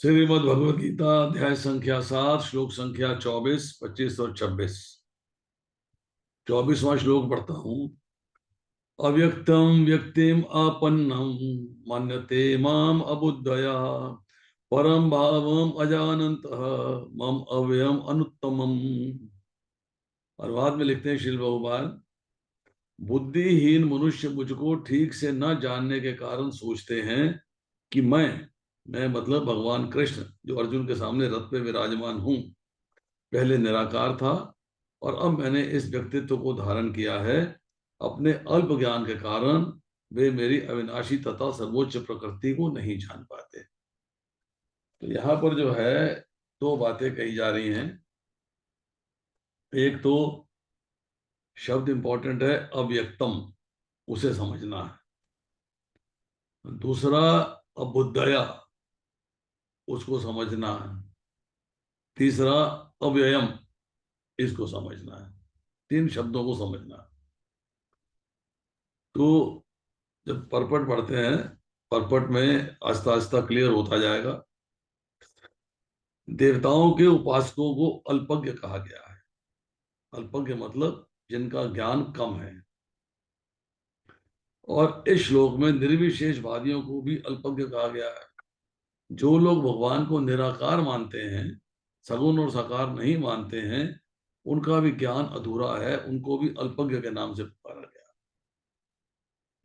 श्रीमद् भगवद गीता अध्याय संख्या 7 श्लोक संख्या 24, 25 और 26। 24वां श्लोक पढ़ता हूँ। अव्यक्तम व्यक्तिम आपन्नम मन्यते माम अबुद्धया परम भावम अजानन्तः मम अव्ययम अनुत्तमम। और बाद में लिखते हैं श्रील बहुपाल, बुद्धिहीन मनुष्य मुझको ठीक से न जानने के कारण सोचते हैं कि मैं मतलब भगवान कृष्ण जो अर्जुन के सामने रथ पे विराजमान हूं, पहले निराकार था और अब मैंने इस व्यक्तित्व को धारण किया है। अपने अल्प ज्ञान के कारण वे मेरी अविनाशी तथा सर्वोच्च प्रकृति को नहीं जान पाते। तो यहाँ पर जो है दो बातें कही जा रही हैं। एक तो शब्द इंपॉर्टेंट है अव्यक्तम, उसे समझना है। दूसरा अबुद्धया, उसको समझना है। तीसरा अव्ययम, इसको समझना है। तीन शब्दों को समझना है। तो जब परपट पढ़ते हैं, परपट में आस्ता आस्ता क्लियर होता जाएगा। देवताओं के उपासकों को अल्पज्ञ कहा गया है। अल्पज्ञ मतलब जिनका ज्ञान कम है। और इस श्लोक में निर्विशेषवादियों को भी अल्पज्ञ कहा गया है। जो लोग भगवान को निराकार मानते हैं, सगुण और साकार नहीं मानते हैं, उनका भी ज्ञान अधूरा है, उनको भी अल्पज्ञ के नाम से पुकारा गया।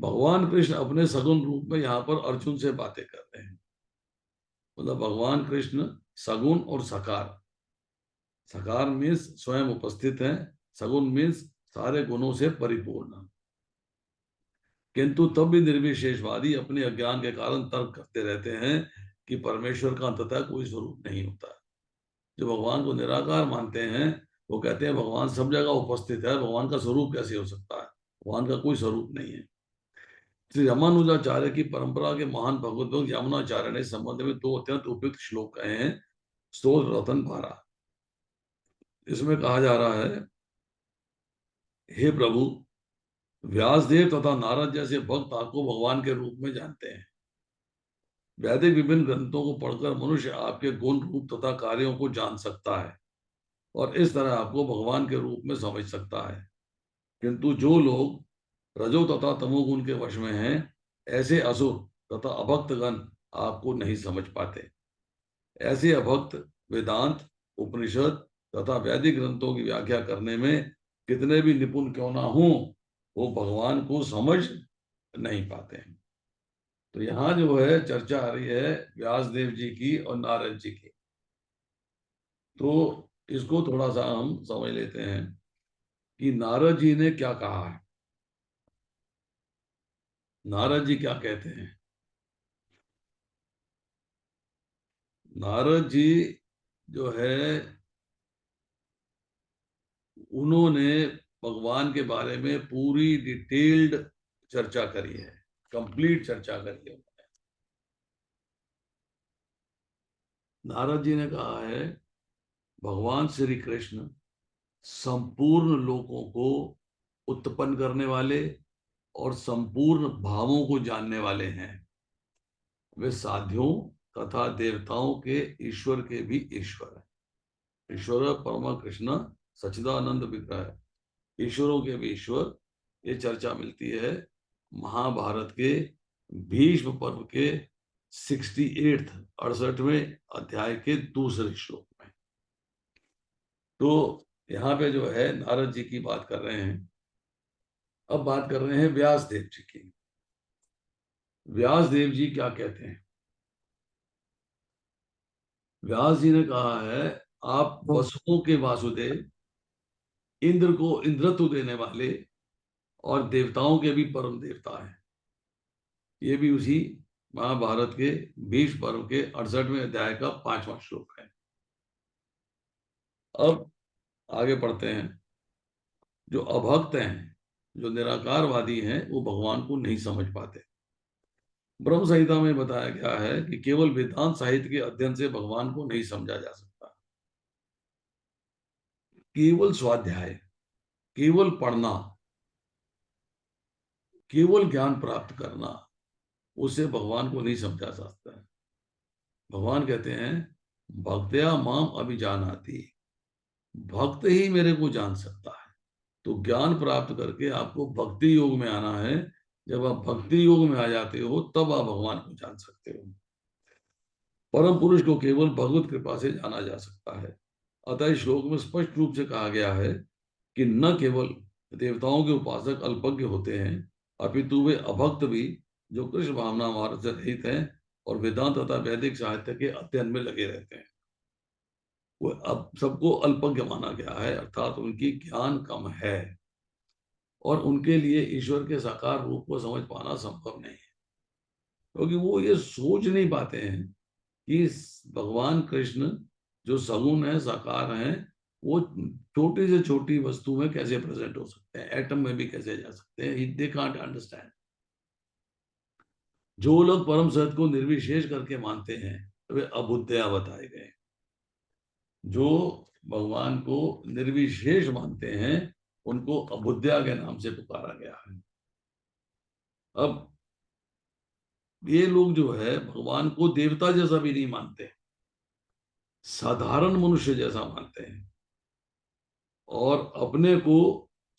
भगवान कृष्ण अपने सगुण रूप में यहाँ पर अर्जुन से बातें कर रहे हैं। मतलब भगवान कृष्ण सगुण और साकार। साकार मीन्स स्वयं उपस्थित है, सगुण मीन्स सारे गुणों से परिपूर्ण। किंतु तब भी निर्विशेषवादी अपने अज्ञान के कारण तर्क करते रहते हैं कि परमेश्वर का अंततः कोई स्वरूप नहीं होता। जो भगवान को निराकार मानते हैं वो कहते हैं भगवान सब जगह उपस्थित है, भगवान का स्वरूप कैसे हो सकता है, भगवान का कोई स्वरूप नहीं है। श्री रामानुजाचार्य की परंपरा के महान भगवत भक्त यमुनाचार्य ने इस संबंध में दो अत्यंत उपयुक्त श्लोक कहे हैं। स्तोत्र रतन पारा। इसमें कहा जा रहा है, हे प्रभु, व्यासदेव तथा नारद जैसे भक्त आपको भगवान के रूप में जानते हैं। वैदिक विभिन्न ग्रंथों को पढ़कर मनुष्य आपके गुण रूप तथा कार्यों को जान सकता है और इस तरह आपको भगवान के रूप में समझ सकता है। किंतु जो लोग रजो तथा तमोगुण के वश में हैं, ऐसे असुर तथा अभक्त गण आपको नहीं समझ पाते। ऐसे अभक्त वेदांत, उपनिषद तथा वैदिक ग्रंथों की व्याख्या करने में कितने भी निपुण क्यों ना हो, वो भगवान को समझ नहीं पाते हैं। तो यहाँ जो है चर्चा आ रही है व्यासदेव जी की और नारद जी की। तो इसको थोड़ा सा हम समझ लेते हैं कि नारद जी ने क्या कहा है। नारद जी क्या कहते हैं। नारद जी जो है उन्होंने भगवान के बारे में पूरी डिटेल्ड चर्चा करी है, कंप्लीट चर्चा करी है। नारद जी ने कहा है भगवान श्री कृष्ण संपूर्ण लोकों को उत्पन्न करने वाले और संपूर्ण भावों को जानने वाले हैं। वे साध्यों तथा देवताओं के ईश्वर के भी ईश्वर है। ईश्वर परमा कृष्ण सच्चिदानंद विग्रह, ईश्वरों के भी ईश्वर। ये चर्चा मिलती है महाभारत के भीष्म पर्व के 68 68वें अध्याय के दूसरे श्लोक में। तो यहाँ पे जो है नारद जी की बात कर रहे हैं। अब बात कर रहे हैं व्यास देव जी की। व्यास देव जी क्या कहते हैं। व्यास जी ने कहा है, आप वसुओं के वासुदेव, इंद्र को इंद्रत्व देने वाले और देवताओं के भी परम देवता हैं। ये भी उसी महाभारत के भीष्म पर्व के 68वें अध्याय का 5वां श्लोक है। अब आगे पढ़ते हैं। जो अभक्त हैं, जो निराकारवादी हैं, वो भगवान को नहीं समझ पाते। ब्रह्म संहिता में बताया गया है कि केवल वेदांत साहित्य के अध्ययन से भगवान को नहीं समझा जा सकता। केवल स्वाध्याय, केवल पढ़ना, केवल ज्ञान प्राप्त करना, उससे भगवान को नहीं समझा जा सकता है। भगवान कहते हैं भक्त्या माम अभिजानाति, भक्त ही मेरे को जान सकता है। तो ज्ञान प्राप्त करके आपको भक्ति योग में आना है। जब आप भक्ति योग में आ जाते हो तब आप भगवान को जान सकते हो। परम पुरुष को केवल भगवत कृपा से जाना जा सकता है। अतः इस श्लोक में स्पष्ट रूप से कहा गया है कि न केवल देवताओं के उपासक अल्पज्ञ होते हैं, अपितु वे अभक्त भी, जो कृष्ण भावना मार्ग से रहित हैं और वेदांत तथा वैदिक साहित्य के अध्ययन में लगे रहते हैं, वो अब सबको अल्पज्ञ माना गया है, अर्थात उनकी ज्ञान कम है और उनके लिए ईश्वर के साकार रूप को समझ पाना संभव नहीं है, क्योंकि वो ये सोच नहीं पाते हैं कि भगवान कृष्ण जो सगुण है, साकार है, वो छोटी से छोटी वस्तु में कैसे प्रेजेंट हो सकते हैं, एटम में भी कैसे जा सकते हैं। They can't understand. जो लोग परम सत्य को निर्विशेष करके मानते हैं वे अबुद्धया बताए गए। जो भगवान को निर्विशेष मानते हैं उनको अबुद्धया के नाम से पुकारा गया है। अब ये लोग जो है भगवान को देवता जैसा भी नहीं मानते, साधारण मनुष्य जैसा मानते हैं और अपने को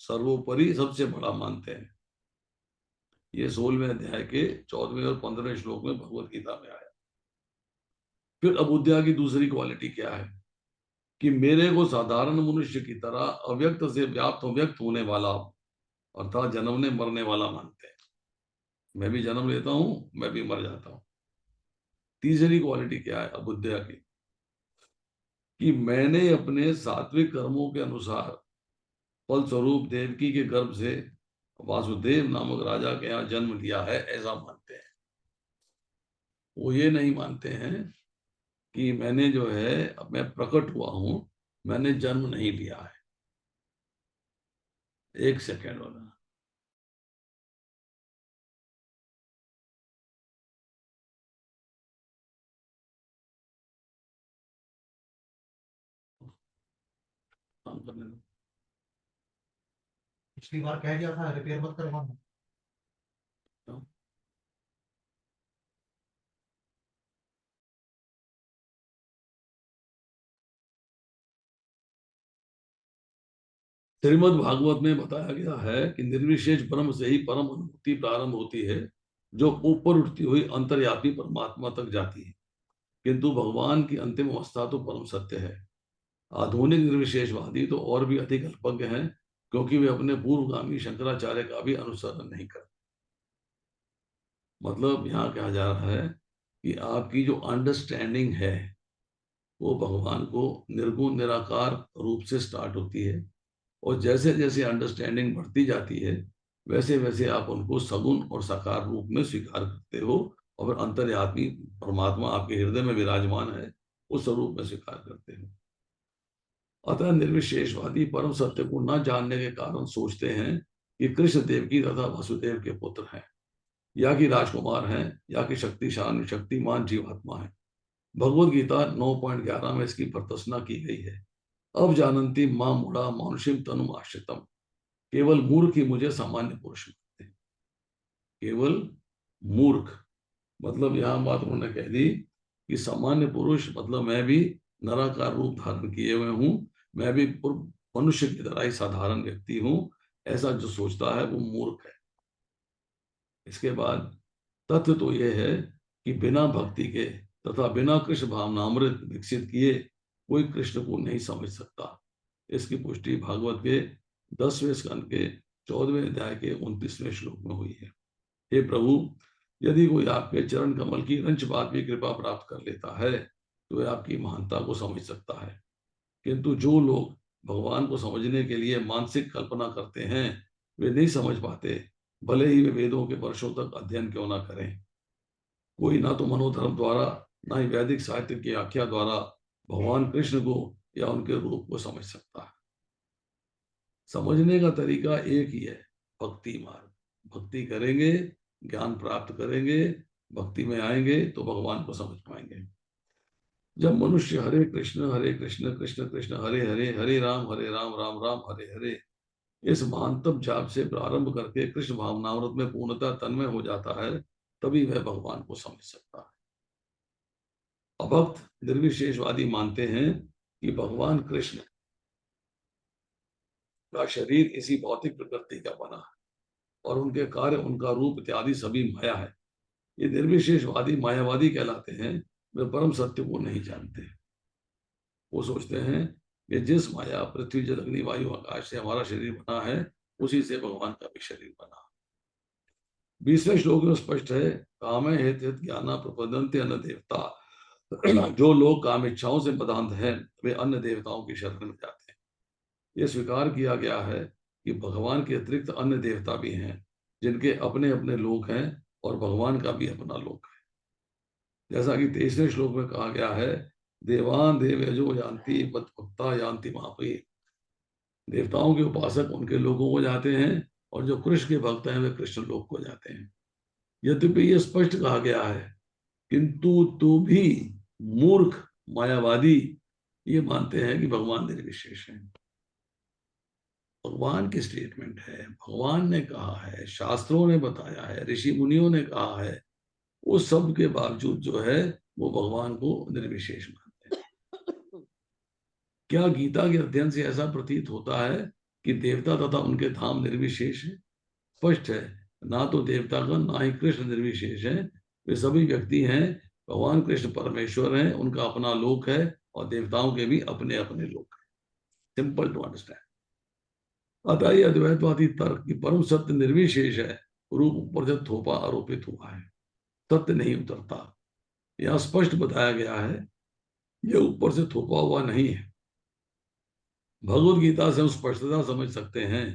सर्वोपरि सबसे बड़ा मानते हैं। ये 16वें अध्याय के 14वें और 15वें श्लोक में भगवत गीता में आया। फिर अबुद्धया की दूसरी क्वालिटी क्या है कि मेरे को साधारण मनुष्य की तरह अव्यक्त से व्याप्त व्यक्त होने वाला, अर्थात जन्मने मरने वाला मानते हैं। मैं भी जन्म लेता हूं, मैं भी मर जाता हूं। तीसरी क्वालिटी क्या है अबुद्धया की कि मैंने अपने सात्विक कर्मों के अनुसार फल स्वरूप देवकी के गर्भ से वासुदेव नामक राजा के यहाँ जन्म लिया है, ऐसा मानते हैं। वो ये नहीं मानते हैं कि मैंने जो है, अब मैं प्रकट हुआ हूं, मैंने जन्म नहीं लिया है। एक सेकेंड वाला काम करने दो। पिछली बार कह दिया था रिपेयर मत करवाना। श्रीमद् भागवत में बताया गया है कि निर्विशेष ब्रह्म से ही परम अनुभूति प्रारंभ होती है, जो ऊपर उठती हुई अंतर्यामी परमात्मा तक जाती है। किंतु भगवान की अंतिम अवस्था तो परम सत्य है। आधुनिक निर्विशेषवादी तो और भी अधिक अल्पज्ञ हैं, क्योंकि वे अपने पूर्वगामी शंकराचार्य का भी अनुसरण नहीं करते। मतलब यहाँ कहा जा रहा है कि आपकी जो अंडरस्टैंडिंग है वो भगवान को निर्गुण निराकार रूप से स्टार्ट होती है, और जैसे जैसे अंडरस्टैंडिंग बढ़ती जाती है वैसे वैसे आप उनको सगुण और साकार रूप में स्वीकार करते हो, और फिर अंतर्यामी परमात्मा आपके हृदय में विराजमान है उस स्वरूप में स्वीकार करते हो। अतः निर्विशेषवादी परम सत्य को न जानने के कारण सोचते हैं कि कृष्ण देवकी तथा वसुदेव के पुत्र हैं, या कि राजकुमार हैं, या कि शक्तिशाली शक्तिमान जीवात्मा है। भगवत गीता 9.11 में इसकी प्रदर्शना की गई है। अब जानती मां मूढ़ा मानुषिम तनु आश्रितम, केवल मूर्ख ही मुझे सामान्य पुरुष मानते हैं। केवल मूर्ख, मतलब यहां बात उन्होंने कह दी कि सामान्य पुरुष मतलब मैं भी नराकार रूप धारण किए हुए हूं, मैं भी मनुष्य की तरह ही साधारण व्यक्ति हूं, ऐसा जो सोचता है वो मूर्ख है। इसके बाद तथ्य तो यह है कि बिना भक्ति के तथा बिना कृष्ण भावनामृत विकसित किए कोई कृष्ण को नहीं समझ सकता। इसकी पुष्टि भागवत के 10वें स्कंद के 14वें अध्याय के 29वें श्लोक में हुई है। हे प्रभु, यदि कोई आपके चरण कमल की रंच बात भी कृपा प्राप्त कर लेता है तो वह आपकी महानता को समझ सकता है। किंतु जो लोग भगवान को समझने के लिए मानसिक कल्पना करते हैं वे नहीं समझ पाते, भले ही वे वेदों के वर्षों तक अध्ययन क्यों ना करें। कोई ना तो मनोधर्म द्वारा, ना ही वैदिक साहित्य की व्याख्या द्वारा भगवान कृष्ण को या उनके रूप को समझ सकता है। समझने का तरीका एक ही है, भक्ति मार्ग। भक्ति करेंगे, ज्ञान प्राप्त करेंगे, भक्ति में आएंगे तो भगवान को समझ पाएंगे। जब मनुष्य हरे कृष्ण कृष्ण कृष्ण हरे हरे, हरे राम राम राम हरे हरे, इस महानतम जाप से प्रारंभ करके कृष्ण भावनामृत में पूर्णतः तन्मय हो जाता है, तभी वह भगवान को समझ सकता है। अभक्त निर्विशेषवादी मानते हैं कि भगवान कृष्ण का शरीर इसी भौतिक प्रकृति का बना है और उनके कार्य, उनका रूप इत्यादि सभी माया है। ये निर्विशेषवादी मायावादी कहलाते हैं। वे परम सत्य को नहीं जानते। वो सोचते हैं कि जिस माया पृथ्वी जल अग्नि वायु आकाश से हमारा शरीर बना है, उसी से भगवान का भी शरीर बना। 20वें श्लोक में स्पष्ट है, कामे हेत हित ज्ञाना प्रपदन्ते अन्य देवता। जो लोग काम इच्छाओं से बदांत हैं, वे अन्य देवताओं की शरण में जाते हैं। यह स्वीकार किया गया है कि भगवान के अतिरिक्त अन्य देवता भी हैं, जिनके अपने अपने लोक हैं और भगवान का भी अपना लोक है। जैसा कि 23वें श्लोक में कहा गया है, देवान देवयजो यान्ति मद्भक्ता यान्ति मापी। देवताओं के उपासक उनके लोगों को जाते हैं और जो कृष्ण के भक्त हैं वे कृष्ण लोक को जाते हैं। यद्यपि यह स्पष्ट कहा गया है, किंतु तो भी मूर्ख मायावादी ये मानते हैं कि भगवान निर्विशेष है। भगवान की स्टेटमेंट है, भगवान ने कहा है, शास्त्रों ने बताया है, ऋषि मुनियों ने कहा है, उस सब के बावजूद जो है वो भगवान को निर्विशेष मानते हैं। क्या गीता के अध्ययन से ऐसा प्रतीत होता है कि देवता तथा उनके धाम निर्विशेष है? स्पष्ट है, ना तो देवतागण ना ही कृष्ण निर्विशेष है। वे सभी व्यक्ति हैं। भगवान कृष्ण परमेश्वर हैं, उनका अपना लोक है और देवताओं के भी अपने अपने लोक है। Simple to understand. अतः ये अद्वैतवादी तर्क की परम सत्य निर्विशेष है, रूप ऊपर से थोपा आरोपित हुआ है, सत्य नहीं उतरता। यह स्पष्ट बताया गया है, यह ऊपर से थोपा हुआ नहीं है। भगवत गीता से हम स्पष्टता समझ सकते हैं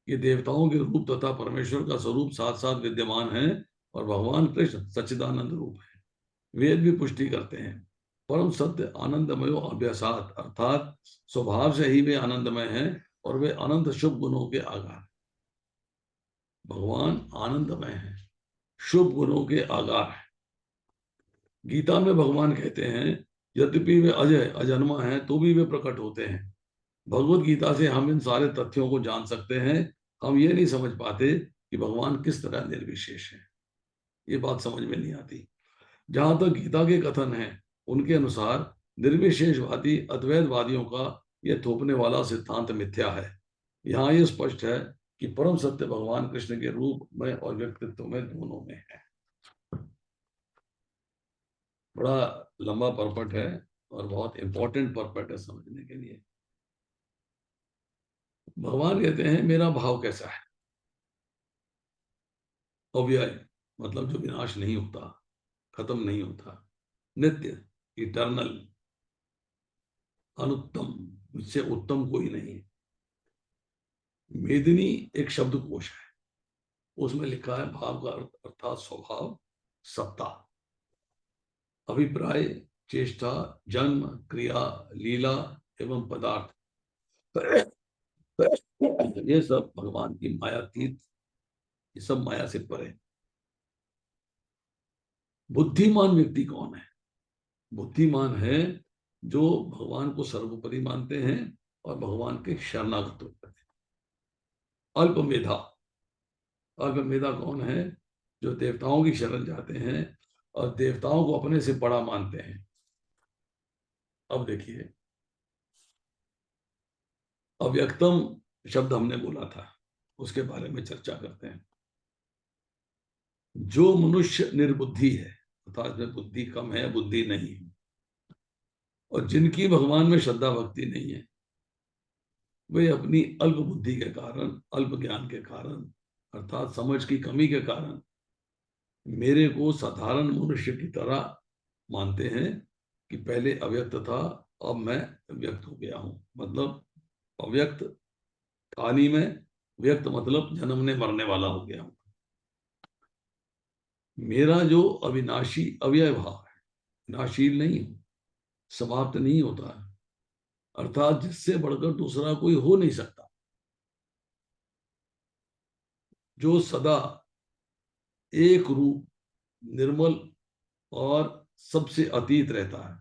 कि देवताओं के रूप तथा परमेश्वर का स्वरूप साथ साथ विद्यमान है और भगवान कृष्ण सच्चिदानंद रूप है। वेद भी पुष्टि करते हैं, परम सत्य आनंदमयो अभ्यासात, अर्थात स्वभाव से ही वे आनंदमय हैं और वे अनंत शुभ गुणों के आगार। भगवान आनंदमय है, शुभ गुणों के आगार है। गीता में भगवान कहते हैं, यद्यपि वे अजय अजन्मा हैं तो भी वे प्रकट होते हैं। भगवत गीता से हम इन सारे तथ्यों को जान सकते हैं। हम ये नहीं समझ पाते कि भगवान किस तरह निर्विशेष है। ये बात समझ में नहीं आती। जहां तक गीता के कथन है, उनके अनुसार निर्विशेषवादी अद्वैतवादियों का यह थोपने वाला सिद्धांत मिथ्या है। यहाँ यह स्पष्ट है कि परम सत्य भगवान कृष्ण के रूप में और व्यक्तित्व में दोनों में है। बड़ा लंबा पर्पट है और बहुत इंपॉर्टेंट पर्पट है समझने के लिए। भगवान कहते हैं, मेरा भाव कैसा है? अव्यय, मतलब जो विनाश नहीं होता, खत्म नहीं होता, नित्य, इटर्नल, अनुत्तम, मुझसे उत्तम कोई नहीं। मेदिनी एक शब्दकोश है, उसमें लिखा है भाव का अर्थ अर्थात स्वभाव, सत्ता, अभिप्राय, चेष्टा, जन्म, क्रिया, लीला एवं पदार्थ। ये सब भगवान की मायातीत, ये सब माया से परे। बुद्धिमान व्यक्ति कौन है? बुद्धिमान है जो भगवान को सर्वोपरि मानते हैं और भगवान के शरणागत होते हैं। अल्प मेधा, अल्प मेधा कौन है? जो देवताओं की शरण जाते हैं और देवताओं को अपने से बड़ा मानते हैं। अब देखिए, अव्यक्तम शब्द हमने बोला था, उसके बारे में चर्चा करते हैं। जो मनुष्य निर्बुद्धि है, अर्थात में बुद्धि कम है, बुद्धि नहीं है, और जिनकी भगवान में श्रद्धा भक्ति नहीं है, वे अपनी अल्प बुद्धि के कारण, अल्प ज्ञान के कारण, अर्थात समझ की कमी के कारण मेरे को साधारण मनुष्य की तरह मानते हैं कि पहले अव्यक्त था, अब मैं व्यक्त हो गया हूं। मतलब अव्यक्त काली में, व्यक्त मतलब जन्मने मरने वाला हो गया हूं। मेरा जो अविनाशी अव्यय भाव है, नाशील नहीं हूं, समाप्त नहीं होता है, अर्थात जिससे बढ़कर दूसरा कोई हो नहीं सकता, जो सदा एक रूप, निर्मल और सबसे अतीत रहता है,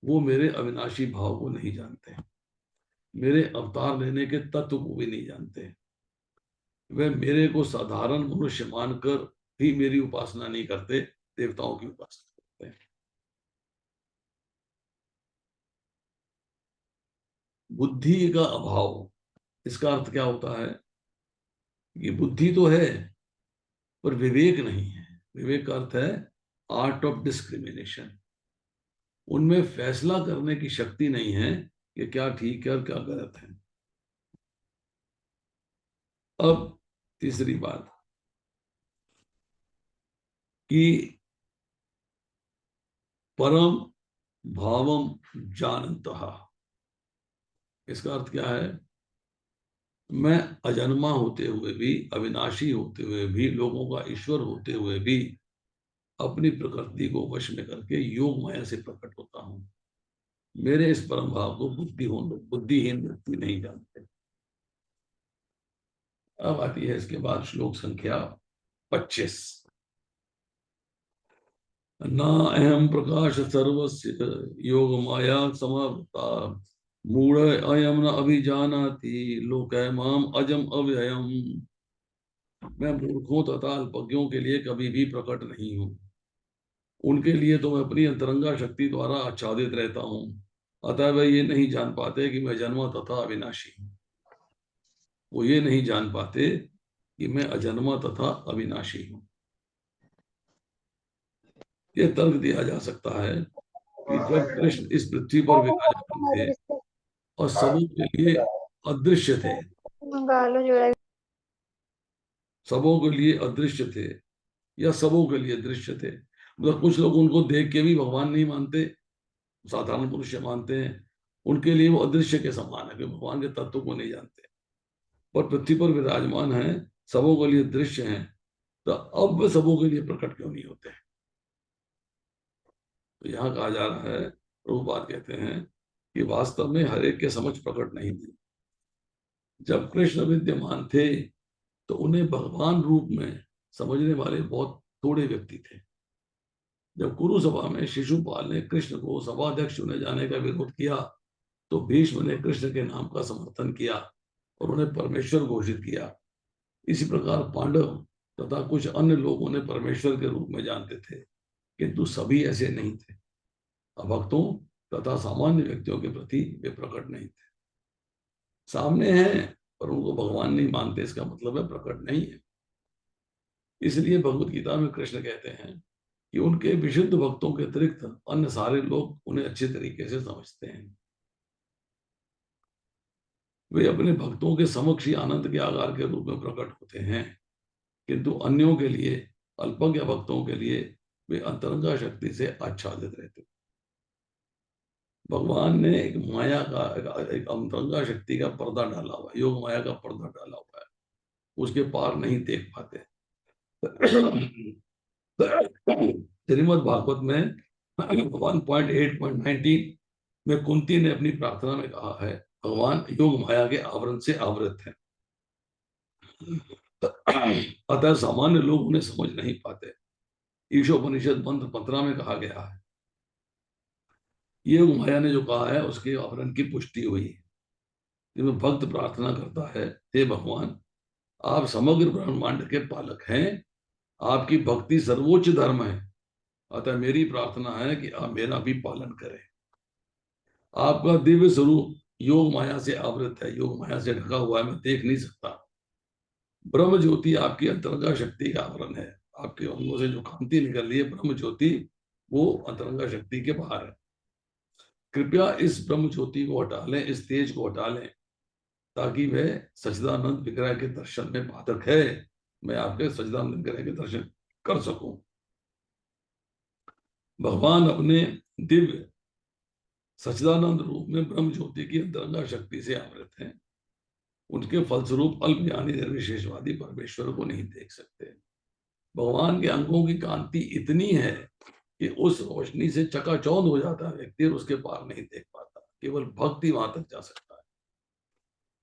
वो मेरे अविनाशी भाव को नहीं जानते, मेरे अवतार लेने के तत्व को भी नहीं जानते। वे मेरे को साधारण मनुष्य मानकर भी मेरी उपासना नहीं करते, देवताओं की उपासना करते हैं। बुद्धि का अभाव, इसका अर्थ क्या होता है कि बुद्धि तो है पर विवेक नहीं है। विवेक का अर्थ है आर्ट ऑफ डिस्क्रिमिनेशन। उनमें फैसला करने की शक्ति नहीं है कि क्या ठीक है और क्या गलत है। अब तीसरी बात कि परम भावम जानन्तः, इसका अर्थ क्या है? मैं अजन्मा होते हुए भी, अविनाशी होते हुए भी, लोगों का ईश्वर होते हुए भी अपनी प्रकृति को वश में करके योग माया से प्रकट होता हूं। मेरे इस परम भाव को बुद्धिहीन व्यक्ति नहीं जानते। अब आती है इसके बाद श्लोक संख्या 25। ना अहम प्रकाश सर्वस्य योग माया समावृता मूढ़ अयम न अभिजानाति लोकै माम अजम अव्ययम। मैं मूर्खों तथा अल्पज्ञों के लिए कभी भी प्रकट नहीं हूं। उनके लिए तो मैं अपनी अंतरंगा शक्ति द्वारा आच्छादित रहता हूं। अतः वे ये नहीं जान पाते कि मैं जन्मा तथा अविनाशी हूं। वो ये नहीं जान पाते कि मैं अजन्मा तथा अविनाशी हूं। यह तर्क दिया जा सकता है कि जब कृष्ण इस पृथ्वी पर विराजमान थे और सबों के लिए अदृश्य थे, सबों के लिए अदृश्य थे या सबों के लिए दृश्य थे, मतलब कुछ लोग उनको देख के भी भगवान नहीं मानते, साधारण पुरुष मानते हैं। उनके लिए वो अदृश्य के समान है, कि भगवान के तत्व को नहीं जानते। और पृथ्वी पर विराजमान है, सबों के लिए दृश्य हैं, तो अब वे सबों के लिए प्रकट क्यों नहीं होते? तो यहाँ कहा जा रहा है, प्रभुपाद कहते हैं कि वास्तव में हर एक के समझ प्रकट नहीं थे। जब कृष्ण विद्यमान थे तो उन्हें भगवान रूप में समझने वाले बहुत थोड़े व्यक्ति थे। जब कुरु सभा में शिशुपाल ने कृष्ण को सभाध्यक्ष चुने जाने का विरोध किया तो भीष्म ने कृष्ण के नाम का समर्थन किया और उन्हें परमेश्वर घोषित किया। इसी प्रकार पांडव तथा कुछ अन्य लोग उन्हें परमेश्वर के रूप में जानते थे, किंतु सभी ऐसे नहीं थे। अभक्तों तथा सामान्य व्यक्तियों के प्रति वे प्रकट नहीं थे। सामने हैं पर उनको भगवान नहीं मानते, इसका मतलब है प्रकट नहीं है। इसलिए भगवत गीता में कृष्ण कहते हैं कि उनके विशुद्ध भक्तों के अतिरिक्त अन्य सारे लोग उन्हें अच्छे तरीके से समझते हैं। वे अपने भक्तों के समक्ष ही आनंद के आकार के रूप में प्रकट होते हैं, किंतु अन्यों के लिए, अल्पज्ञ भक्तों के लिए वे अंतरंगा शक्ति से आच्छादित रहते। भगवान ने एक माया का, एक अंतरंगा शक्ति का पर्दा डाला हुआ है, योग माया का पर्दा डाला हुआ है, उसके पार नहीं देख पाते। श्रीमद् भागवत में 1.8.19 में कुंती ने अपनी प्रार्थना में कहा है, भगवान योग माया के आवरण से आवृत है, अतः सामान्य लोग उन्हें समझ नहीं पाते। ईशोपनिषद मंत्र 15 में कहा गया है, योग माया ने जो कहा है उसके आवरण की पुष्टि हुई। जिसमें भक्त प्रार्थना करता है, हे भगवान, आप समग्र ब्रह्मांड के पालक हैं, आपकी भक्ति सर्वोच्च धर्म है, अतः मेरी प्रार्थना है कि आप मेरा भी पालन करें। आपका दिव्य स्वरूप योग माया से आवृत है, योग माया से ढका हुआ है, मैं देख नहीं सकता। ब्रह्म ज्योति आपकी अंतरंगा शक्ति का आवरण है, आपके अंगों से जो कांति निकल रही है ब्रह्म ज्योति, वो अंतरंगा शक्ति के बाहर है। कृपया इस ब्रह्म ज्योति को हटा लें, इस तेज को हटा लें, ताकि वह सच्चिदानंद विग्रह के दर्शन में बाधक है, मैं आपके सच्चिदानंद विग्रह के दर्शन कर सकूं। भगवान अपने दिव्य सच्चिदानंद रूप में ब्रह्म ज्योति की अंतरंगा शक्ति से आवृत हैं। उनके फलस्वरूप अल्पज्ञानी निर्विशेषवादी परमेश्वर को नहीं देख सकते। भगवान के अंगों की कांति इतनी है कि उस रोशनी से चकाचौंध हो जाता है व्यक्ति, और उसके पार नहीं देख पाता। केवल भक्ति वहां तक जा सकता है।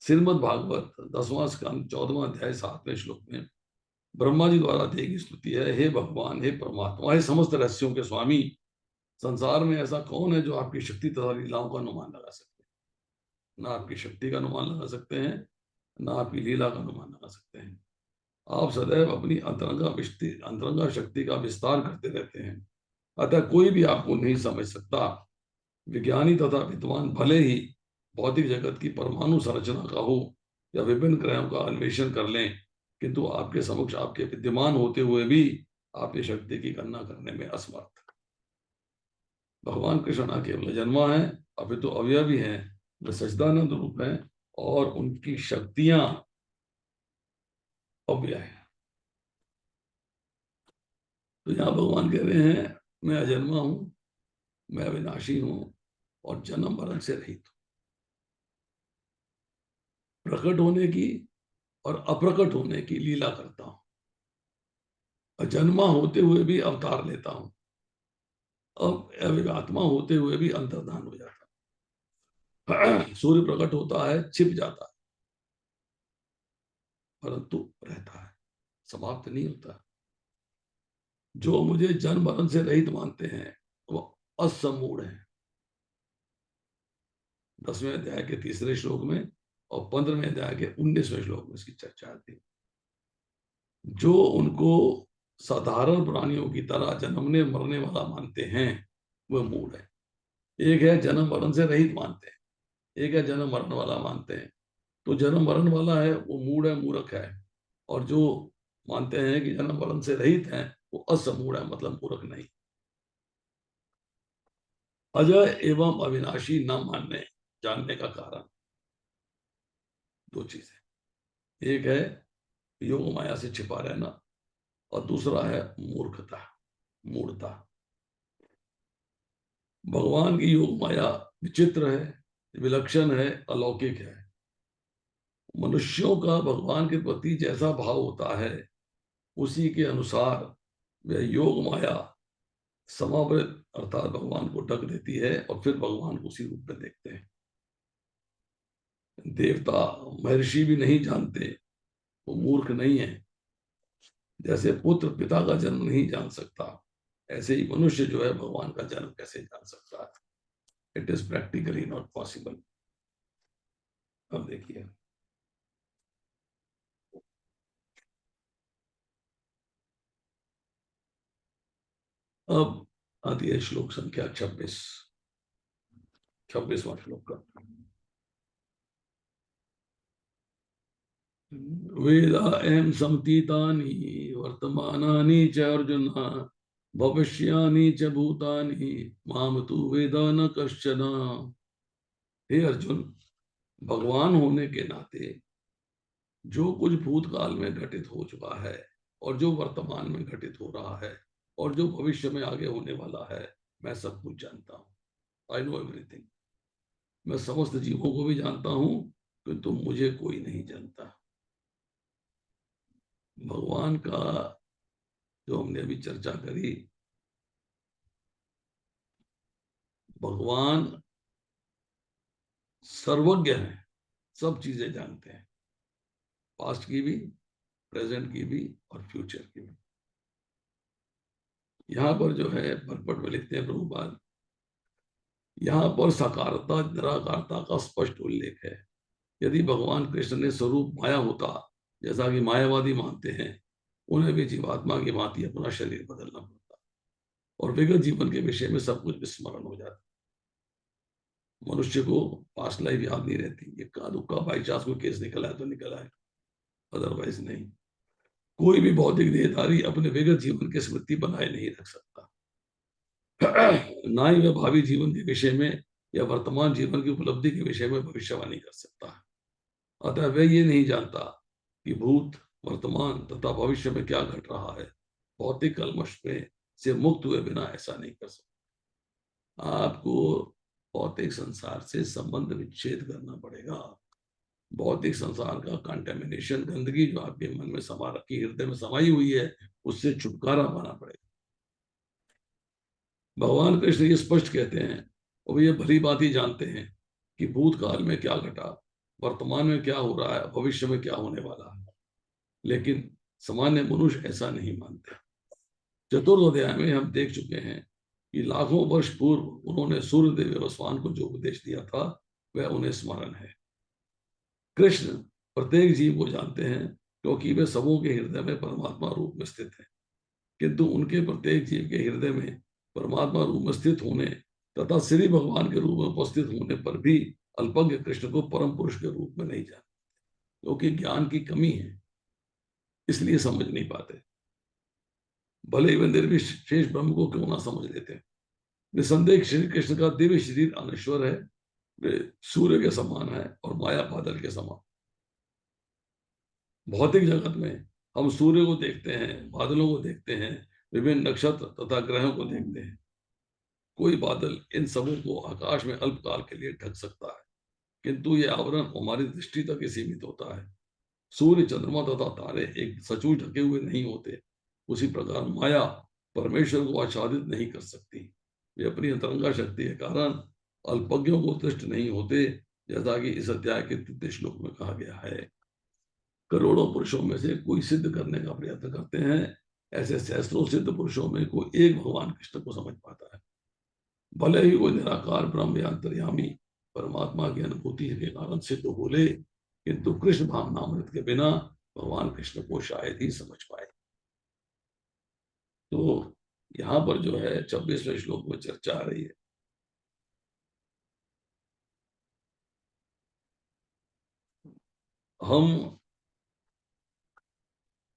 श्रीमद् भागवत 10वां स्कंद 14वां अध्याय 7वें श्लोक में ब्रह्मा जी द्वारा दी गई स्तुति है, हे भगवान, हे परमात्मा, हे समस्त रहस्यों के स्वामी, संसार में ऐसा कौन है जो आपकी शक्ति तथा लीलाओं का अनुमान लगा सकते हैं? ना आपकी शक्ति का अनुमान लगा सकते हैं, ना आपकी लीला का अनुमान लगा सकते हैं। आप सदैव अपनी अंतरंगा शक्ति का विस्तार करते रहते हैं, अतः कोई भी आपको नहीं समझ सकता। विज्ञानी तथा विद्वान भले ही भौतिक जगत की परमाणु संरचना का हो या विभिन्न ग्रहों का अन्वेषण कर लें, किंतु आपके समक्ष आपके विद्यमान होते हुए भी आप इस शक्ति की गणना करने में असमर्थ। भगवान कृष्ण न केवल जन्मा है, अभी तो अवयवी हैं, वे सच्चिदानंद रूप हैं और उनकी शक्तियां अव्यय है। तो यहाँ भगवान कह रहे हैं मैं अजन्मा हूं, मैं अविनाशी हूं और जन्म मरण से रहित हूं। प्रकट होने की और अप्रकट होने की लीला करता हूं, अजन्मा होते हुए भी अवतार लेता हूं, अब आत्मा होते हुए भी अंतर्धान हो जाता है। सूर्य प्रकट होता है, छिप जाता है, परंतु रहता है, समाप्त नहीं होता। जो मुझे जन्म मरण से रहित मानते हैं वो असमूढ़ है। 10वें अध्याय के 3रे श्लोक में और 15वें अध्याय के 19वें श्लोक में इसकी चर्चा आती है। जो उनको साधारण प्राणियों की तरह जन्मने मरने वाला मानते हैं वह मूढ़ है। एक है जन्म मरण से रहित मानते हैं, एक है जन्म मरण वाला मानते हैं। तो जन्म मरण वाला है वो मूढ़ है, मूर्ख है, और जो मानते हैं कि जन्म मरण से रहित है वो असमूढ़ है, मतलब मूर्ख नहीं। अजय एवं अविनाशी न मानने जानने का कारण दो चीजें, एक है योग माया से छिपा रहना और दूसरा है मूर्खता, मूढ़ता। भगवान की योग माया विचित्र है, विलक्षण है, अलौकिक है। मनुष्यों का भगवान के प्रति जैसा भाव होता है उसी के अनुसार वह योग माया समावृत अर्थात भगवान को ढक देती है और फिर भगवान को उसी रूप में देखते हैं। देवता महर्षि भी नहीं जानते, वो मूर्ख नहीं है। जैसे पुत्र पिता का जन्म नहीं जान सकता, ऐसे ही मनुष्य जो है भगवान का जन्म कैसे जान सकता है। It is practically not possible. अब देखिए, अब आती है श्लोक संख्या 26, 26वां श्लोक का। वेदा एम समतीतानि वर्तमानानि च अर्जुन भविष्यानि च भूतानि माम तु वेद न कश्चन। हे अर्जुन, भगवान होने के नाते जो कुछ भूतकाल में घटित हो चुका है और जो वर्तमान में घटित हो रहा है और जो भविष्य में आगे होने वाला है, मैं सब कुछ जानता हूं। I know everything. मैं समस्त जीवों को भी जानता हूं, किंतु मुझे कोई नहीं जानता। भगवान का जो हमने अभी चर्चा करी, भगवान सर्वज्ञ है, सब चीजें जानते हैं, पास्ट की भी, प्रेजेंट की भी और फ्यूचर की भी। यहां पर जो है परपट में लिखते हैं प्रभुपाद, यहां पर साकारता निराकारता का स्पष्ट उल्लेख है। यदि भगवान कृष्ण ने स्वरूप माया होता, जैसा कि मायावादी मानते हैं, उन्हें भी जीवात्मा की भांति अपना शरीर बदलना पड़ता और विगत जीवन के विषय में सब कुछ विस्मरण हो जाता। मनुष्य को पास्ट लाइफ याद नहीं रहती, ये का दुक्का बाई चांस कोई केस निकला है तो निकला है, अदरवाइज नहीं। कोई भी भौतिक देहधारी अपने विगत जीवन की स्मृति बनाए नहीं रख सकता। ना ही वह भावी जीवन के विषय में या वर्तमान जीवन की उपलब्धि के विषय में भविष्यवाणी कर सकता है। अतः वह ये नहीं जानता कि भूत, वर्तमान तथा भविष्य में क्या घट रहा है। भौतिक कलमश में से मुक्त हुए बिना ऐसा नहीं कर सकता। आपको भौतिक संसार से संबंध विच्छेद करना पड़ेगा। भौतिक संसार का कंटेमिनेशन, गंदगी जो आपके मन में समा रखी, हृदय में समाई हुई है, उससे छुटकारा पाना पड़ेगा। भगवान कृष्ण ये स्पष्ट कहते हैं और ये भली बात ही जानते हैं कि भूतकाल में क्या घटा, वर्तमान में क्या हो रहा है, भविष्य में क्या होने वाला है। लेकिन सामान्य मनुष्य ऐसा नहीं मानते। चतुर्थ अध्याय में हम देख चुके हैं कि लाखों वर्ष पूर्व उन्होंने सूर्यदेव वसवान को जो उपदेश दिया था वह उन्हें स्मरण है। कृष्ण प्रत्येक जीव को जानते हैं क्योंकि वे सबों के हृदय में परमात्मा रूप में स्थित हैं, किंतु उनके प्रत्येक जीव के हृदय में परमात्मा रूप में स्थित होने तथा श्री भगवान के रूप में उपस्थित होने पर भी अल्पज्ञ कृष्ण को परम पुरुष के रूप में नहीं जानते, क्योंकि ज्ञान की कमी है, इसलिए समझ नहीं पाते। भले ही वे निर्विशेष ब्रह्म को क्यों ना समझ लेते हैं। निसंदेह श्री कृष्ण का दिव्य शरीर अनश्वर है, वे सूर्य के समान है और माया बादल के समान। भौतिक जगत में हम सूर्य को देखते हैं, बादलों को देखते हैं, विभिन्न नक्षत्र तथा ग्रहों को देखते हैं। कोई बादल इन सबों को आकाश में अल्पकाल के लिए ढक सकता है, किंतु ये आवरण हमारी दृष्टि तक ही सीमित होता है। सूर्य, चंद्रमा तथा तारे एक सचमुच ढके हुए नहीं होते। उसी प्रकार माया परमेश्वर को आच्छादित नहीं कर सकती। वे अपनी अंतरंगा शक्ति के कारण अल्पज्ञों को दृष्ट नहीं होते, जैसा कि इस अध्याय के 3 श्लोक में कहा गया है। करोड़ों पुरुषों में से कोई सिद्ध करने का प्रयत्न करते हैं, ऐसे सहस्त्रों सिद्ध पुरुषों में कोई एक भगवान कृष्ण को समझ पाता है। भले ही कोई निराकार ब्रह्म या अंतर्यामी परमात्मा की अनुभूति के कारण सिद्ध हो ले, किंतु कृष्ण भावनामृत के बिना भगवान कृष्ण को शायद ही समझ पाए। तो यहां पर जो है 26वें श्लोक में चर्चा आ रही है। हम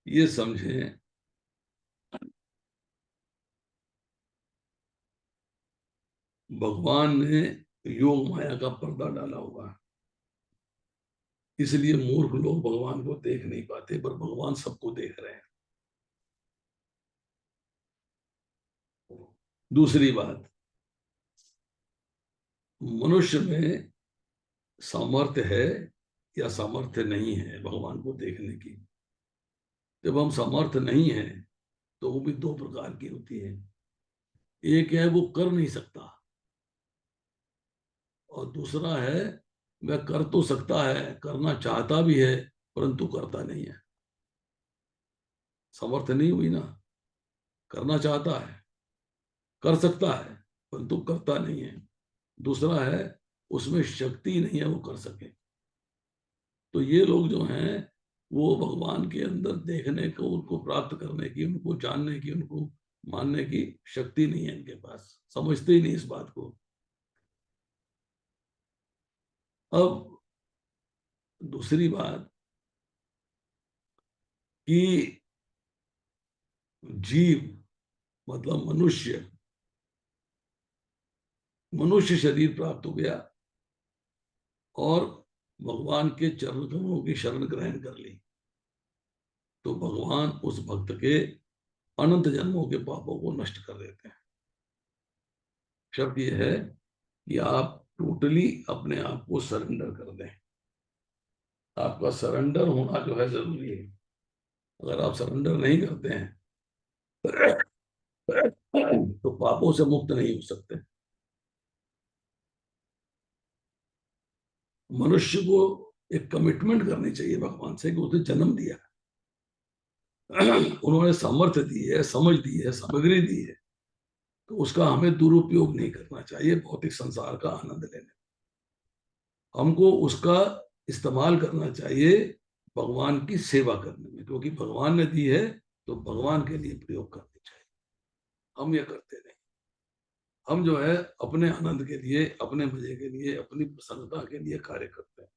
ये समझें भगवान ने योग माया का पर्दा डाला हुआ है, इसलिए मूर्ख लोग भगवान को देख नहीं पाते, पर भगवान सबको देख रहे हैं। दूसरी बात, मनुष्य में सामर्थ्य है या सामर्थ्य नहीं है भगवान को देखने की। जब हम सामर्थ्य नहीं है तो वो भी 2 प्रकार की होती है। एक है वो कर नहीं सकता, और दूसरा है वह कर तो सकता है, करना चाहता भी है, परंतु करता नहीं है। सामर्थ्य नहीं हुई ना, करना चाहता है, कर सकता है, परंतु करता नहीं है। दूसरा है उसमें शक्ति नहीं है वो कर सके। तो ये लोग जो हैं वो भगवान के अंदर देखने को, उनको प्राप्त करने की, उनको जानने की, उनको मानने की शक्ति नहीं है इनके पास, समझते ही नहीं इस बात को। अब दूसरी बात कि जीव मतलब मनुष्य, मनुष्य शरीर प्राप्त हो गया और भगवान के चरण कमलों की शरण ग्रहण कर ली, तो भगवान उस भक्त के अनंत जन्मों के पापों को नष्ट कर देते हैं। शब्द यह है कि आप टोटली अपने आप को सरेंडर कर दें। आपका सरेंडर होना जो है जरूरी है। अगर आप सरेंडर नहीं करते हैं तो पापों से मुक्त नहीं हो सकते। मनुष्य को एक कमिटमेंट करनी चाहिए भगवान से कि उसने जन्म दिया, उन्होंने सामर्थ्य दी है, समझ दी है, सामग्री दी है, तो उसका हमें दुरुपयोग नहीं करना चाहिए भौतिक संसार का आनंद लेने। हमको उसका इस्तेमाल करना चाहिए भगवान की सेवा करने में, क्योंकि भगवान ने दी है तो भगवान के लिए प्रयोग करनी चाहिए। हम ये करते नहीं। हम जो है अपने आनंद के लिए, अपने मजे के लिए, अपनी प्रसन्नता के लिए कार्य करते हैं।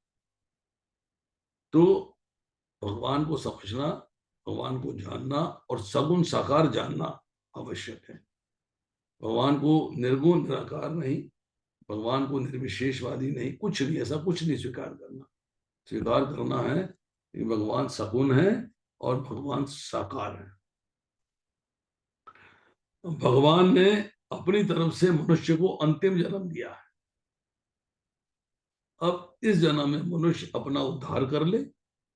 तो भगवान को समझना, भगवान को जानना और सगुण साकार जानना आवश्यक है। भगवान को निर्गुण निराकार नहीं, भगवान को निर्विशेषवादी नहीं, कुछ नहीं, ऐसा कुछ नहीं स्वीकार करना। स्वीकार करना है कि भगवान सगुण है और भगवान साकार है। भगवान ने अपनी तरफ से मनुष्य को अंतिम जन्म दिया है। अब इस जन्म में मनुष्य अपना उद्धार कर ले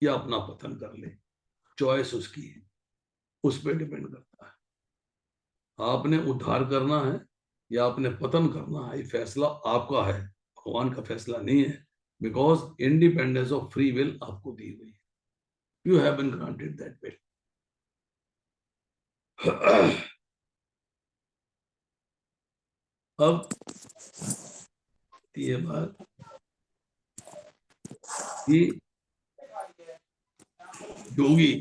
या अपना पतन कर ले, चॉइस उसकी है, उस पर डिपेंड करता है। आपने उद्धार करना है या आपने पतन करना है, ये फैसला आपका है, भगवान का फैसला नहीं है। Because independence of free will आपको दी हुई है, you have been granted that will. अब ये बात कि योगी,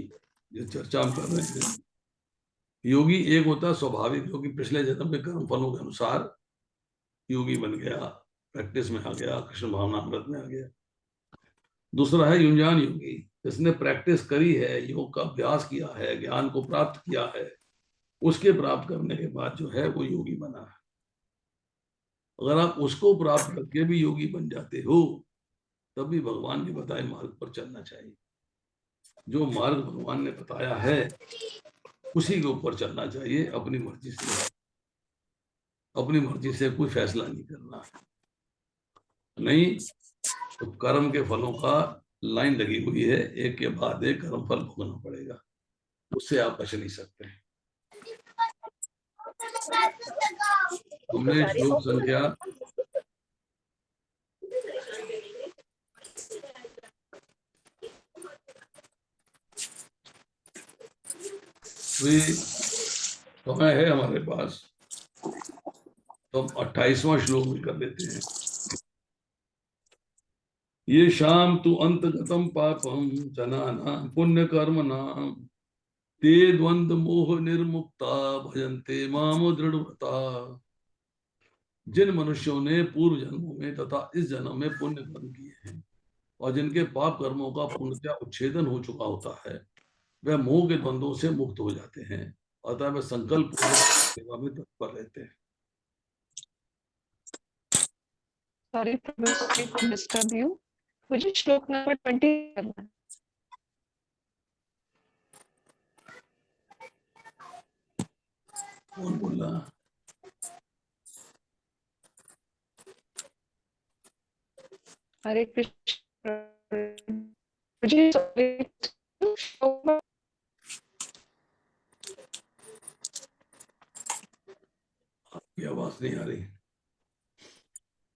जो चर्चा हम कर रहे थे, योगी एक होता है स्वाभाविक, जो कि पिछले जन्म के कर्म फलों के अनुसार योगी बन गया, प्रैक्टिस में आ गया, कृष्ण भावनामृत में आ गया। दूसरा है युंजान योगी, जिसने प्रैक्टिस करी है, योग का अभ्यास किया है, ज्ञान को प्राप्त किया है, उसके प्राप्त करने के बाद जो है वो योगी बना है। अगर आप उसको प्राप्त करके भी योगी बन जाते हो, तब भी भगवान के बताए मार्ग पर चलना चाहिए। जो मार्ग भगवान ने बताया है उसी के ऊपर चलना चाहिए, अपनी मर्जी से। अपनी मर्जी से कोई फैसला नहीं करना, नहीं तो कर्म के फलों का लाइन लगी हुई है, एक के बाद एक कर्म फल भोगना पड़ेगा, उससे आप बच नहीं सकते। हमने श्लोक संख्या समय है हमारे पास, तो हम 28वां श्लोक भी कर लेते हैं। ये शाम तु अंतगतम पापम जनाना पुण्य कर्म नाम ते द्वंद्व मोह निर्मुक्ता भजन्ते माम दृढ़व्रता। जिन मनुष्यों ने पूर्व जन्मों में तथा इस जन्म में पुण्य कर्म किए हैं और जिनके पाप कर्मों का पूर्णतया उच्छेदन हो चुका होता है, वह मोह के द्वंद्वों से मुक्त हो जाते हैं, अतः वह संकल्प सेवा में तत्पर रहते हैं। Sorry to disturb you. मुझे श्लोक नंबर 20 करना है। कौन बोल रहा? हरे कृष्ण। मुझे आपकी आवाज नहीं आ रही।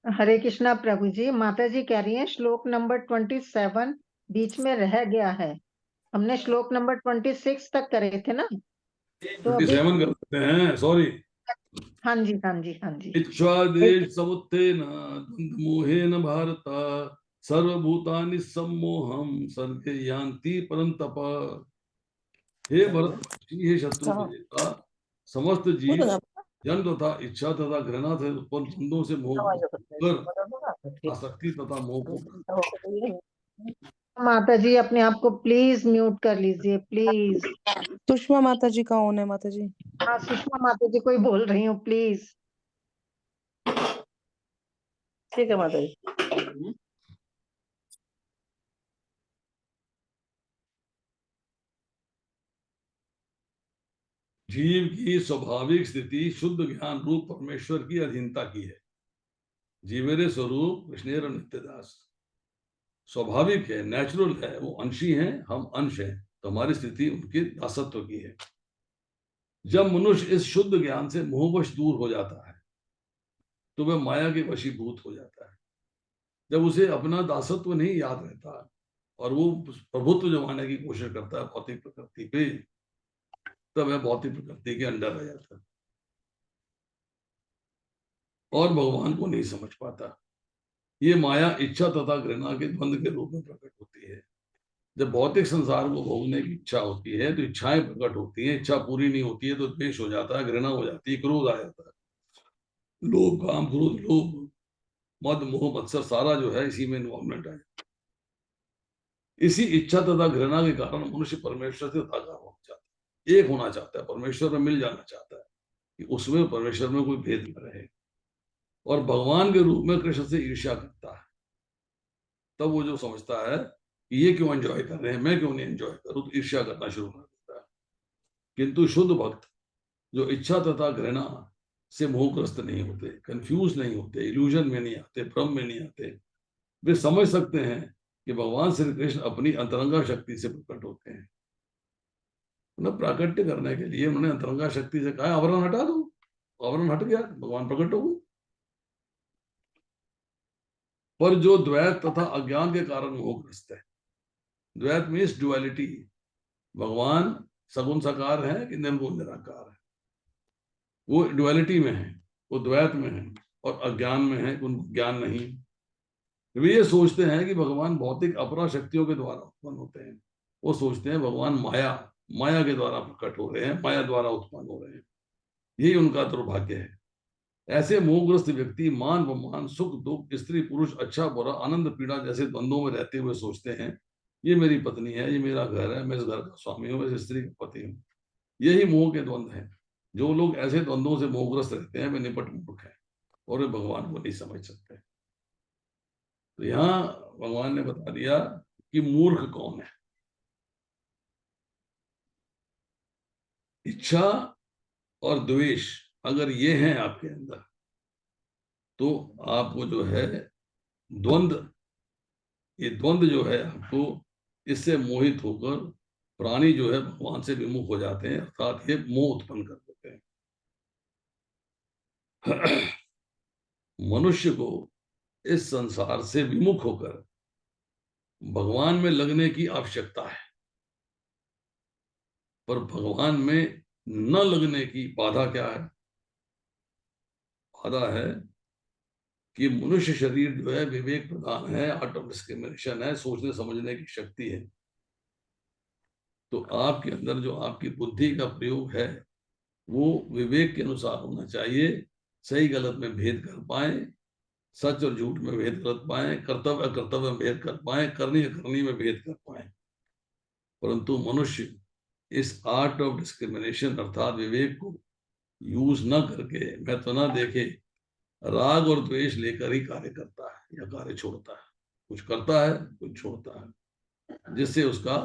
हरे कृष्णा प्रभु जी। माता जी कह रही हैं श्लोक नंबर 27 बीच में रह गया है। हमने श्लोक नंबर 26 तक करे थे ना, तो अभी 27 कर सकते हैं, सॉरी। हाँ जी हाँ जी हाँ जी। इच्छा देश समुत्थेन द्वंद्व मोहेन भारत सर्वभूतानि सम्मोहम सर्गे यान्ति परंतप। हे भरत, हे शत्रु विजेता, समस्त जीव जन्म तथा इच्छा तथा घृणा से उत्पन्न द्वंद्वों से मोह कर आसक्ति तथा मोह को माता जी अपने आप को प्लीज म्यूट कर लीजिए प्लीज। सुषमा माता जी का ऑन है माता जी। हाँ सुषमा माता जी कोई बोल रही हूँ प्लीज। ठीक है माता जी। जीव की स्वाभाविक स्थिति शुद्ध ज्ञान रूप परमेश्वर की अधीनता की है। जीवेरे स्वरूप कृष्णेर नित्यदास स्वाभाविक है, नेचुरल है, वो अंशी हैं, हम अंश हैं, तो हमारी स्थिति उनके दासत्व की है। जब मनुष्य इस शुद्ध ज्ञान से मोहवश दूर हो जाता है तो वह माया के वशीभूत हो जाता है। जब उसे अपना दासत्व नहीं याद रहता और वो प्रभुत्व जमाने की कोशिश करता है भौतिक प्रकृति पे, तब वह भौतिक प्रकृति के अंडर रह जाता है और भगवान को नहीं समझ पाता। ये माया इच्छा तथा घृणा के द्वंद्व के रूप में प्रकट होती है। जब भौतिक संसार को भोगने की इच्छा होती है तो इच्छाएं प्रकट होती हैं, इच्छा पूरी नहीं होती है तो द्वेष हो जाता है, घृणा हो जाती है, क्रोध आ जाता है, लोभ काम क्रोध लोभ मद मोह मत्सर सारा जो है इसी में इन्वॉल्वमेंट है। इसी इच्छा तथा घृणा के कारण मनुष्य परमेश्वर से तागा हो जाता है, एक होना चाहता है, परमेश्वर में मिल जाना चाहता है कि उसमें परमेश्वर में कोई भेद न रहे, और भगवान के रूप में कृष्ण से ईर्ष्या करता है। तब वो जो समझता है कि ये क्यों एंजॉय कर रहे हैं, मैं क्यों नहीं एंजॉय करूं, तो ईर्ष्या करना शुरू कर देता है। किंतु शुद्ध भक्त जो इच्छा तथा घृणा से मोहग्रस्त नहीं होते, कंफ्यूज नहीं होते, इल्यूजन में नहीं आते, भ्रम में नहीं आते, वे समझ सकते हैं कि भगवान श्री कृष्ण अपनी अंतरंगा शक्ति से प्रकट होते हैं। उन्हें प्राकट्य करने के लिए उन्होंने अंतरंगा शक्ति से कहा आवरण हटा दो, आवरण हट गया, भगवान प्रकट हो गए। पर जो द्वैत तथा अज्ञान के कारण मोहग्रस्त है, द्वैत मीन्स ड्युअलिटी, भगवान सगुण साकार है कि निर्गुण निराकार है, वो ड्युअलिटी में है, वो द्वैत में है, और अज्ञान में है, उनको ज्ञान नहीं। वे ये सोचते हैं कि भगवान भौतिक अपरा शक्तियों के द्वारा उत्पन्न होते हैं। वो सोचते हैं भगवान माया के द्वारा प्रकट हो रहे हैं, माया द्वारा उत्पन्न हो रहे हैं। यही उनका दुर्भाग्य है। ऐसे मोहग्रस्त व्यक्ति मान अपमान, सुख दुख, स्त्री पुरुष, अच्छा बुरा, आनंद पीड़ा जैसे द्वंद्वों में रहते हुए सोचते हैं, ये मेरी पत्नी है, ये मेरा घर है, मैं इस घर का स्वामी हूँ, इस स्त्री का पति हूँ। यही मोह के द्वंद्व हैं। जो लोग ऐसे द्वंद्वों से मोहग्रस्त रहते हैं वे निपट मूर्ख हैं और वे भगवान को नहीं समझ सकते। तो यहाँ भगवान ने बता दिया कि मूर्ख कौन है। इच्छा और द्वेष अगर ये हैं आपके अंदर, तो आपको जो है द्वंद्व, ये द्वंद्व जो है आपको, इससे मोहित होकर प्राणी जो है भगवान से विमुख हो जाते हैं, अर्थात ये मोह उत्पन्न कर देते हैं। मनुष्य को इस संसार से विमुख होकर भगवान में लगने की आवश्यकता है, पर भगवान में न लगने की बाधा क्या है? बाधा है कि मनुष्य शरीर जो है विवेक प्रधान है, आर्ट ऑफ डिस्क्रिमिनेशन है, सोचने समझने की शक्ति है। तो आपके अंदर जो आपकी बुद्धि का प्रयोग है वो विवेक के अनुसार होना चाहिए। सही गलत में भेद कर पाए, सच और झूठ में भेद कर पाए, कर्तव्य अकर्तव्य में भेद कर पाए, करनी अकरनी में भेद कर पाए। परंतु मनुष्य इस आर्ट ऑफ डिस्क्रिमिनेशन अर्थात विवेक को यूज न करके, महत्व न देखे, राग और द्वेष लेकर ही कार्य करता है या कार्य छोड़ता है। कुछ करता है, कुछ छोड़ता है, जिससे उसका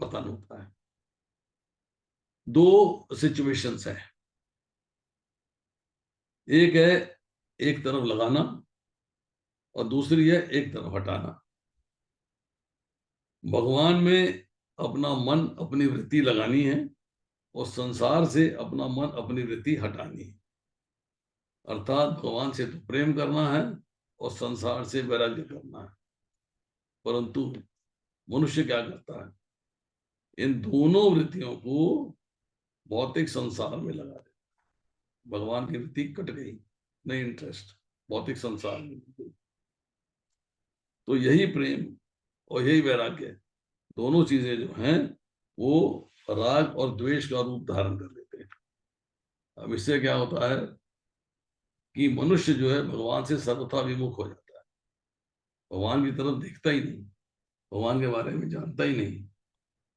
पतन होता है। दो सिचुएशंस हैं। एक है एक तरफ लगाना और दूसरी है एक तरफ हटाना। भगवान में अपना मन अपनी वृत्ति लगानी है और संसार से अपना मन अपनी वृत्ति हटानी है। अर्थात भगवान से तो प्रेम करना है और संसार से वैराग्य करना है। परंतु मनुष्य क्या करता है? इन दोनों वृत्तियों को भौतिक संसार में लगा देता है। भगवान की वृत्ति कट गई, नहीं इंटरेस्ट, भौतिक संसार में। तो यही प्रेम और यही वैराग्य, दोनों चीजें जो हैं वो राग और द्वेष का रूप धारण कर लेते हैं। अब इससे क्या होता है कि मनुष्य जो है भगवान से सर्वथा विमुख हो जाता है। भगवान की तरफ देखता ही नहीं, भगवान के बारे में जानता ही नहीं,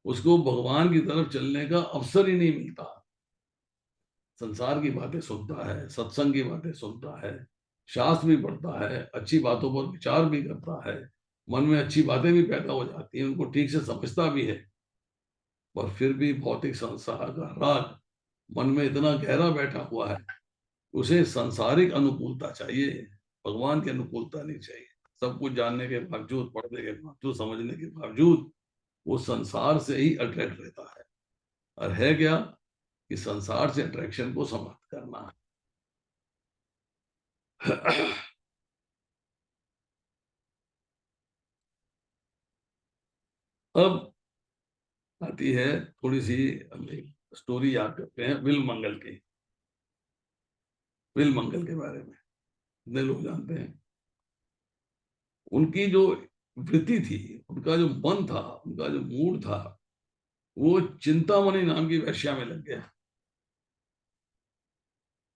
उसको भगवान की तरफ चलने का अवसर ही नहीं मिलता। संसार की बातें सुनता है, सत्संग की बातें सुनता है, शास्त्र भी पढ़ता है, अच्छी बातों पर विचार भी करता है, मन में अच्छी बातें भी पैदा हो जाती हैं, उनको ठीक से समझता भी है। पर फिर भी भौतिक संसार का राग मन में इतना गहरा बैठा हुआ है, उसे सांसारिक अनुकूलता चाहिए, भगवान की अनुकूलता नहीं चाहिए। सब कुछ जानने के बावजूद, पढ़ने के बावजूद, समझने के बावजूद वो संसार से ही अट्रैक्ट रहता है। और है क्या कि संसार से अट्रैक्शन को समाप्त करना है। अब आती है थोड़ी सी, हम एक स्टोरी याद करते हैं विल मंगल की। विल मंगल के बारे में कितने लोग जानते हैं? उनकी जो वृत्ति थी, उनका जो मन था, उनका जो मूड था, वो चिंतामणि नाम की वेश्या में लग गया।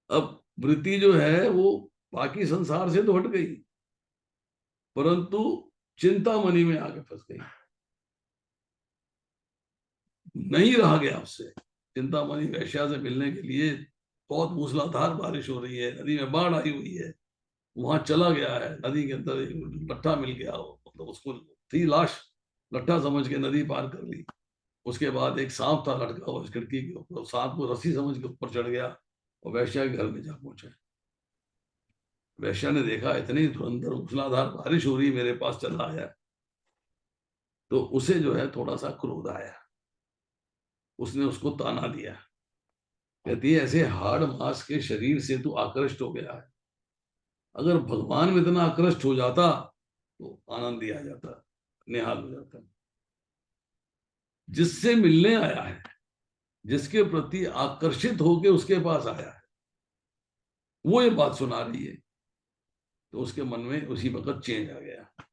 अब वृत्ति जो है वो बाकी संसार से तो हट गई, परंतु चिंतामणि में आके फंस गई, नहीं रहा गया उससे। चिंतामणि वैश्या से मिलने के लिए बहुत मूसलाधार बारिश हो रही है, नदी में बाढ़ आई हुई है, वहां चला गया है, नदी के अंदर एक लट्ठा मिल गया, मतलब उसको थी लाश, लट्ठा समझ के नदी पार कर ली। उसके बाद एक सांप था लटका हुआ खिड़की के ऊपर, सांप को रस्सी समझ के ऊपर चढ़ गया और वैश्या के घर में जा पहुंचा। वैश्या ने देखा इतनी धुरंधर मूसलाधार बारिश हो रही, मेरे पास चला आया, तो उसे जो है थोड़ा सा क्रोध आया। उसने उसको ताना दिया, कहती है ऐसे हाड़ मांस के शरीर से तू आकृष्ट हो गया है, अगर भगवान में इतना आकृष्ट हो जाता तो आनंद ही आ जाता, निहाल हो जाता। जिससे मिलने आया है, जिसके प्रति आकर्षित होके उसके पास आया है, वो ये बात सुना रही है, तो उसके मन में उसी वक्त चेंज आ गया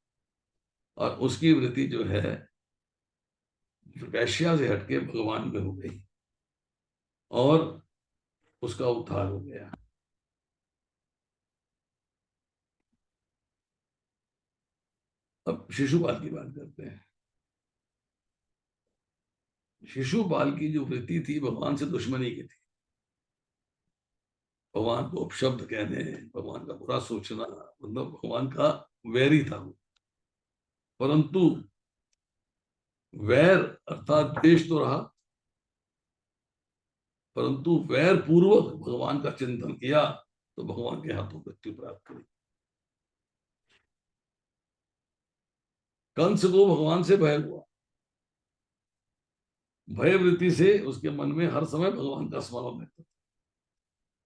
और उसकी वृत्ति जो है वैश्या से हटके भगवान में हो गई और उसका उद्धार हो गया। अब शिशुपाल की बात करते हैं। शिशुपाल की जो वृत्ति थी भगवान से दुश्मनी की थी, भगवान को अपशब्द कहने, भगवान का बुरा सोचना, मतलब भगवान का वैरी था वो। परंतु वैर अर्थात द्वेष तो रहा, परंतु वैर पूर्वक भगवान का चिंतन किया तो भगवान के हाथों मृत्यु प्राप्त करी। कंस को भगवान से भय हुआ, भय वृत्ति से उसके मन में हर समय भगवान का स्मरण रहता था,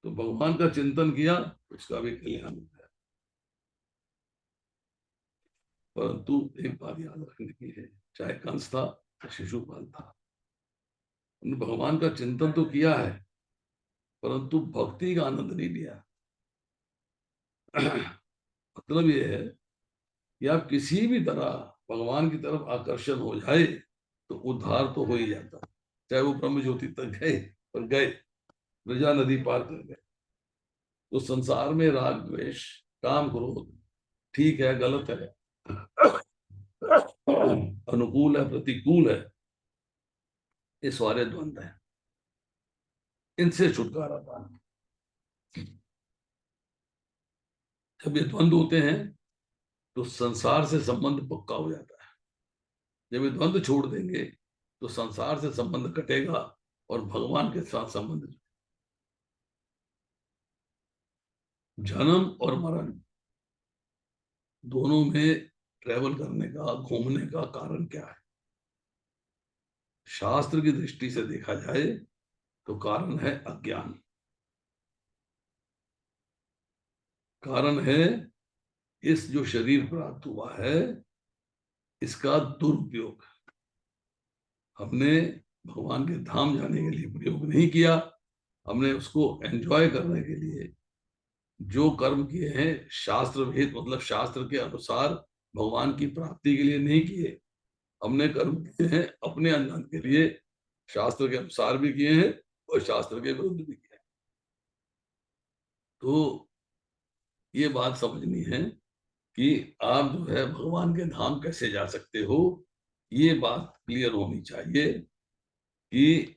तो भगवान का चिंतन किया, उसका भी कल्याण हो गया। परंतु एक बात याद रखने की है, चाहे कंस था या शिशुपाल था, उन्होंने भगवान का चिंतन तो किया है परंतु भक्ति का आनंद नहीं लिया। मतलब ये है कि आप किसी भी तरह भगवान की तरफ आकर्षण हो जाए तो उद्धार तो हो ही जाता, चाहे वो ब्रह्म ज्योति तक गए और गए, ब्रजा नदी पार कर गए। तो संसार में राग द्वेष काम क्रोध ठीक है गलत है, अनुकूल है प्रतिकूल है, ये सारे द्वंद है, इनसे छुटकारा पाना। जब ये द्वंद होते हैं तो संसार से संबंध पक्का हो जाता है। जब ये द्वंद छोड़ देंगे तो संसार से संबंध कटेगा और भगवान के साथ संबंध। जन्म और मरण दोनों में ट्रेवल करने का, घूमने का कारण क्या है? शास्त्र की दृष्टि से देखा जाए तो कारण है अज्ञान, कारण है इस जो शरीर प्राप्त हुआ है इसका दुरुपयोग। हमने भगवान के धाम जाने के लिए प्रयोग नहीं किया, हमने उसको एंजॉय करने के लिए जो कर्म किए हैं शास्त्र विहित, मतलब शास्त्र के अनुसार भगवान की प्राप्ति के लिए नहीं किए, हमने कर्म किए हैं अपने आनंद के लिए, शास्त्र के अनुसार भी किए हैं और शास्त्र के विरुद्ध भी किए हैं। तो ये बात समझनी है कि आप जो है भगवान के धाम कैसे जा सकते हो, ये बात क्लियर होनी चाहिए कि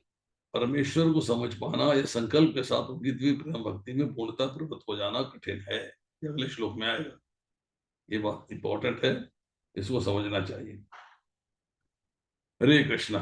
परमेश्वर को समझ पाना या संकल्प के साथ उनकी दिव्य प्रेम भक्ति में पूर्णता प्रवृत्त हो जाना कठिन है। ये अगले श्लोक में आएगा, ये बात इंपॉर्टेंट है, इसको समझना चाहिए। हरे कृष्णा।